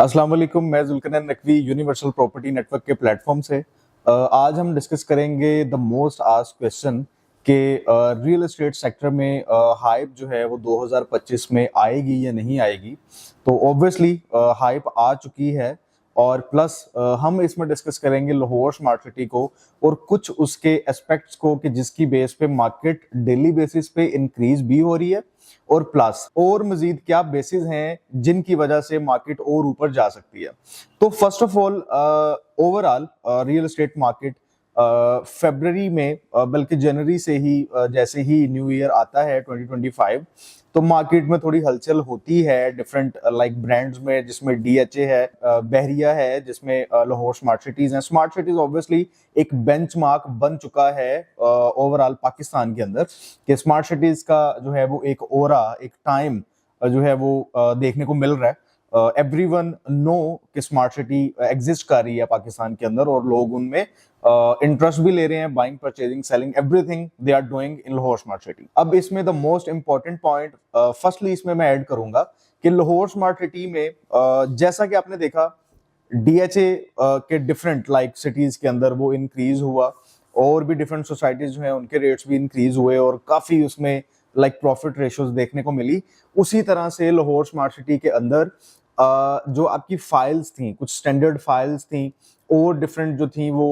अस्सलाम वालेकुम, मैं Zulqarnain Naqvi universal property network के प्लेटफॉर्म से आज हम डिस्कस करेंगे द मोस्ट आस्क्ड क्वेश्चन कि रियल एस्टेट सेक्टर में हाइप जो है वो 2025 में आएगी या नहीं आएगी। तो ऑब्वियसली हाइप आ चुकी है और प्लस हम इसमें डिस्कस करेंगे लाहौर स्मार्ट सिटी को और कुछ उसके एस्पेक्ट्स को कि जिसकी बेस पे मार्केट डेली बेसिस पे इंक्रीज भी हो रही है और प्लस और मजीद क्या बेसिस हैं जिनकी वजह से मार्केट और ऊपर जा सकती है। तो first of all overall real estate market फरवरी में बल्कि जनवरी से ही जैसे ही न्यू ईयर आता है 2025 तो मार्केट में थोड़ी हलचल होती है डिफरेंट लाइक ब्रांड्स में, जिसमें डीएचए है, बहरिया है, जिसमें लाहौर स्मार्ट सिटीज हैं। स्मार्ट सिटीज ऑब्वियसली एक बेंचमार्क बन चुका है ओवरऑल पाकिस्तान के अंदर कि स्मार्ट सिटीज का जो है वो एक ओरा, एक टाइम जो है वो देखने को मिल रहा है। एवरीवन नो कि स्मार्ट सिटी एग्जिस्ट कर रही है पाकिस्तान के अंदर और लोग उनमें इंटरेस्ट भी ले रहे हैं, buying, purchasing, selling, everything they are doing in Lahore smart city. अब इसमें the most important point firstly इसमें मैं ऐड करूंगा कि लाहौर स्मार्ट सिटी में जैसा कि आपने देखा डीएचए के डिफरेंट लाइक सिटीज के अंदर वो इंक्रीज हुआ और भी डिफरेंट सोसाइटीज जो है उनके रेट्स भी इंक्रीज हुए और काफी उसमें लाइक प्रॉफिट रेशियोज देखने को मिली। उसी तरह से लाहौर स्मार्ट सिटी के अंदर जो आपकी फाइल्स थी, कुछ स्टैंडर्ड फाइल्स थी और डिफरेंट जो थी वो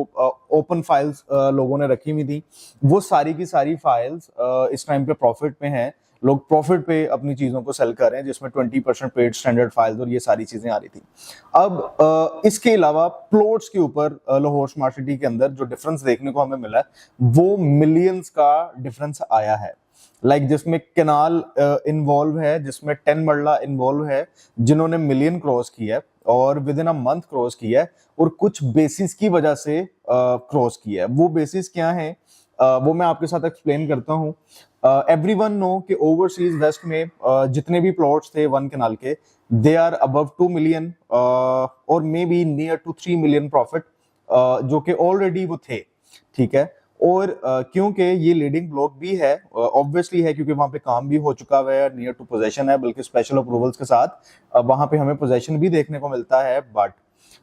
ओपन फाइल्स लोगों ने रखी हुई थी, वो सारी की सारी फाइल्स इस टाइम पे प्रॉफिट पे हैं। लोग प्रॉफिट पे अपनी चीजों को सेल कर रहे हैं, जिसमें 20% पेड स्टैंडर्ड फाइल्स और ये सारी चीजें आ रही थी। अब इसके अलावा प्लॉट्स के ऊपर लाहौर स्मार्ट सिटी के अंदर जो डिफरेंस देखने को हमें मिला है वो मिलियंस का डिफरेंस आया है। लाइक जिसमें कैनाल इन्वॉल्व है, जिसमें 10 मरला इन्वॉल्व है जिन्होंने मिलियन क्रॉस किया है और with in a month cross किया है और कुछ बेसिस की वजह से क्रॉस किया है। वो बेसिस क्या है वो मैं आपके साथ एक्सप्लेन करता हूँ। एवरीवन नो कि ओवरसीज वेस्ट में जितने भी प्लॉट्स थे 1 कैनाल के, दे आर अबव 2 मिलियन और maybe near to 3 million profit जो कि ऑलरेडी वो थे, ठीक है। और क्योंकि ये लीडिंग ब्लॉक भी है, ऑब्वियसली है क्योंकि वहां पे काम भी हो चुका हुआ है, नियर टू पोजेशन है, बल्कि स्पेशल अप्रूवल्स के साथ वहां पे हमें पोजेशन भी देखने को मिलता है। बट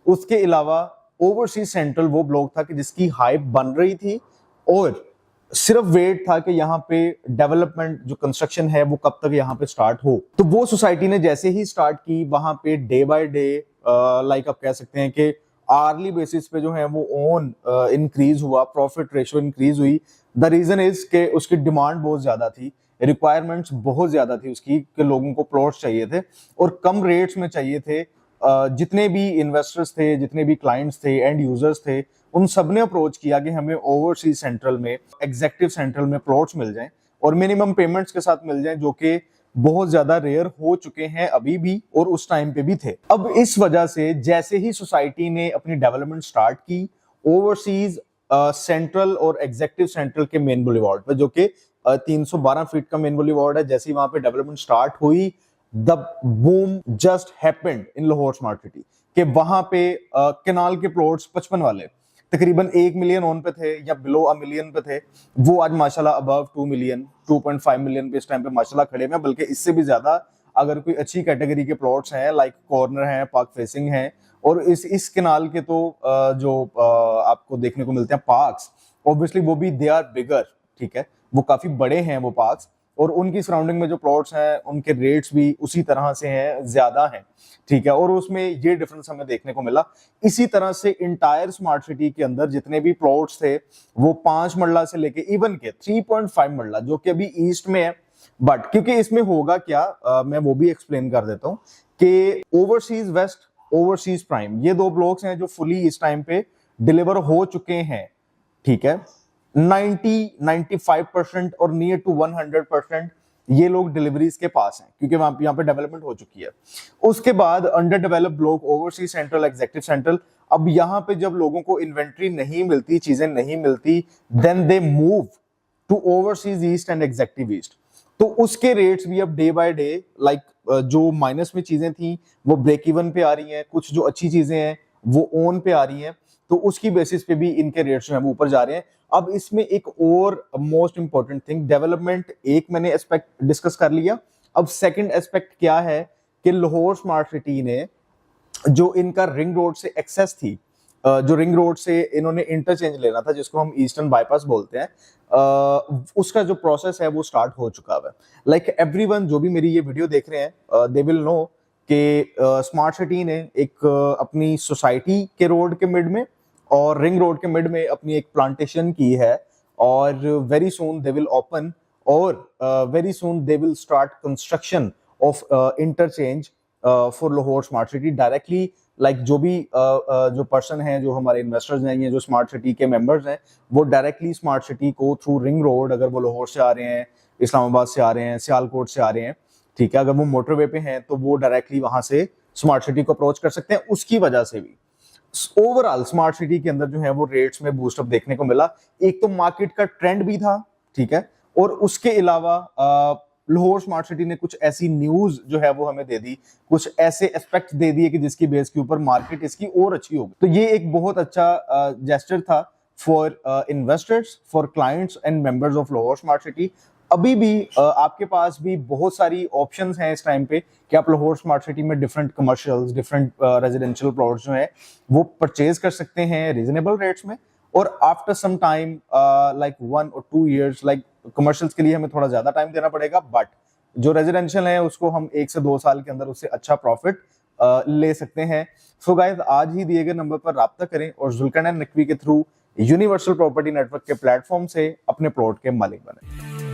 उसके अलावा ओवरसीज सेंट्रल वो ब्लॉक था कि जिसकी हाइप बन रही थी और सिर्फ वेट था कि यहाँ पे डेवलपमेंट जो कंस्ट्रक्शन है वो कब तक यहाँ पे स्टार्ट हो। तो वो सोसाइटी ने जैसे ही स्टार्ट की वहां पे डे बाय डे लाइक आप कह सकते हैं कि आर्ली बेसिस पे जो है वो ओन इंक्रीज हुआ, प्रॉफिट रेशियो इंक्रीज हुई। द रीजन इज के उसकी डिमांड बहुत ज्यादा थी, रिक्वायरमेंट्स बहुत ज्यादा थी उसकी कि लोगों को प्लॉट्स चाहिए थे और कम रेट्स में चाहिए थे। जितने भी इन्वेस्टर्स थे, जितने भी क्लाइंट्स थे, एंड यूजर्स थे, उन सब ने अप्रोच किया कि हमें ओवरसीज सेंट्रल में, एग्जेक्टिव सेंट्रल में प्लॉट्स मिल जाएं और मिनिमम पेमेंट्स के साथ मिल जाएं, जो कि बहुत ज्यादा रेयर हो चुके हैं अभी भी और उस टाइम पे भी थे। अब इस वजह से जैसे ही सोसाइटी ने अपनी डेवलपमेंट स्टार्ट की ओवरसीज सेंट्रल और एग्जेक्टिव सेंट्रल के मेन बुलेवार्ड पे, जो कि 312 फीट का मेन बुलेवार्ड है, जैसे ही वहां पे डेवलपमेंट स्टार्ट हुई the boom just happened in Lahore smart city के वहां पे कैनाल के प्लॉट्स 55 वाले तकरीबन 1 मिलियन ऑन पे थे या बिलो अ मिलियन पे थे, वो आज माशाल्लाह अबव 2 मिलियन, 2.5 मिलियन पे इस टाइम पे माशाल्लाह खड़े हैं, बल्कि इससे भी ज्यादा अगर कोई अच्छी कैटेगरी के प्लॉट्स हैं लाइक कॉर्नर हैं, पार्क फेसिंग हैं और इस कैनाल के तो जो आपको देखने को मिलते हैं पार्क्स, ऑब्वियसली वो भी दे आर बिगर, ठीक है, वो काफी बड़े हैं वो पार्क्स और उनकी सराउंडिंग में जो प्लॉट्स हैं उनके रेट्स भी उसी तरह से हैं, ज्यादा हैं, ठीक है। और उसमें ये डिफरेंस हमें देखने को मिला। इसी तरह से इंटायर स्मार्ट सिटी के अंदर जितने भी प्लॉट्स थे वो 5 मरला से लेके इवन के 3.5 मरला, जो कि अभी ईस्ट में है। बट क्योंकि इसमें होगा क्या, मैं वो भी एक्सप्लेन कर देता हूं कि ओवरसीज वेस्ट, ओवरसीज प्राइम, ये 2 ब्लॉक्स हैं जो फुली इस टाइम पे डिलीवर हो चुके हैं, ठीक है। 90-95% और नियर टू 100% ये लोग डिलीवरीज के पास हैं क्योंकि वहां यहाँ पे डेवलपमेंट हो चुकी है। उसके बाद under developed block overseas central, executive central, अब यहाँ पे जब लोगों को इन्वेंट्री नहीं मिलती, चीजें नहीं मिलती, then they move to overseas east and executive east. तो उसके रेट्स भी अब डे बाय डे लाइक जो माइनस में चीजें थी वो ब्रेक इवन पे आ रही हैं, कुछ जो अच्छी चीजें हैं वो ओन पे आ रही हैं, तो उसकी बेसिस पे भी इनके रेट्स जो है वो ऊपर जा रहे हैं। अब इसमें एक और मोस्ट इंपॉर्टेंट थिंग, डेवलपमेंट एक मैंने एस्पेक्ट डिस्कस कर लिया, अब सेकंड एस्पेक्ट क्या है कि लाहौर स्मार्ट सिटी ने जो इनका रिंग रोड से एक्सेस थी, जो रिंग रोड से इन्होंने इंटरचेंज लेना था जिसको हम ईस्टर्न बाईपास बोलते हैं, उसका जो प्रोसेस है वो स्टार्ट हो चुका है। लाइक एवरीवन जो भी मेरी ये वीडियो देख रहे हैं, दे विल नो कि स्मार्ट सिटी ने एक अपनी सोसाइटी के रोड के मिड में और रिंग रोड के मिड में अपनी एक प्लांटेशन की है, और very soon they will open, और very soon they will start construction of interchange for Lahore smart city directly. Like जो भी जो पर्सन है, जो हमारे इन्वेस्टर्स हैं, ये जो स्मार्ट सिटी के मेंबर्स हैं, वो डायरेक्टली स्मार्ट सिटी को थ्रू रिंग रोड, अगर वो लाहौर से आ रहे हैं, इस्लामाबाद से आ रहे हैं, सियालकोट से आ रहे हैं, ठीक है, अगर वो मोटरवे पे हैं तो वो डायरेक्टली वहां से स्मार्ट सिटी को अप्रोच कर सकते हैं। उसकी वजह से भी ओवरऑल स्मार्ट सिटी के अंदर जो है वो रेट्स में बूस्टअप देखने को मिला। एक तो मार्केट का ट्रेंड भी था, ठीक है, और उसके अलावा लाहौर स्मार्ट सिटी ने कुछ ऐसी न्यूज जो है वो हमें दे दी, कुछ ऐसे एस्पेक्ट दे दिए कि जिसकी बेस के ऊपर मार्केट इसकी और अच्छी होगी। तो ये एक बहुत अच्छा जेस्चर था for investors, for clients and members of Lahore smart city. अभी भी आपके पास भी बहुत सारी ऑप्शंस हैं इस टाइम पे कि आप लाहौर स्मार्ट सिटी में different commercials, different residential plots जो है वो परचेज कर सकते हैं रीजनेबल रेट्स में। और आफ्टर सम टाइम लाइक 1 और 2 इयर्स, लाइक कमर्शियल्स के लिए हमें थोड़ा ज्यादा टाइम देना पड़ेगा, बट जो रेजिडेंशियल है उसको हम 1 से 2 साल के अंदर उससे अच्छा प्रॉफिट ले सकते हैं। सो गाइस, आज ही दिए गए नंबर पर राब्ता करें और जुल्करनैन नकवी के थ्रू यूनिवर्सल प्रॉपर्टी नेटवर्क के प्लेटफॉर्म से अपने प्लॉट के मालिक बने।